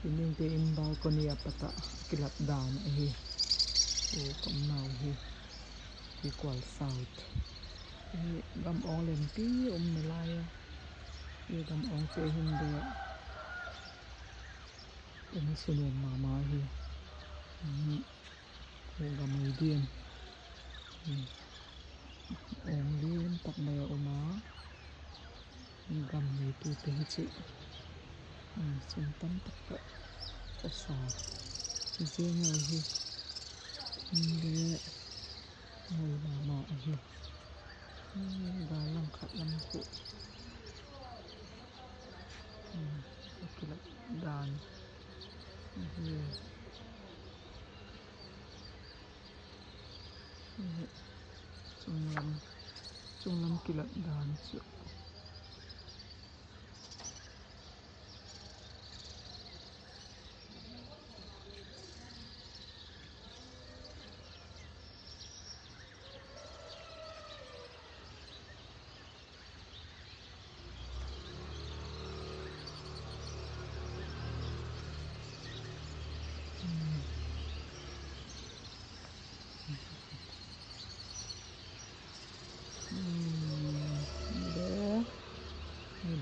Ini ke in balkonia pata kilat dan hi. Kom now hi. Equal south. Gam ong len pi melaya. Gam ong te hinde. Ini sunu mama hi. Gam median. Ong lien tak maya uma. Gam ni tu te hi. Simpan tak sa zenga hi ni mama hi dalam kat lampu kilat dan hi sunglam kilat dan su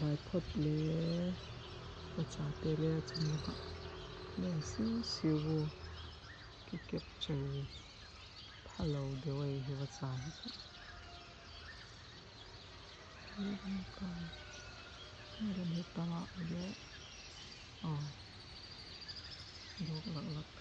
bài phật lệ và trả tê lệ trong đó lên siêu cái kẹp trời hello the way he was saying ini kan hitam aja dok lak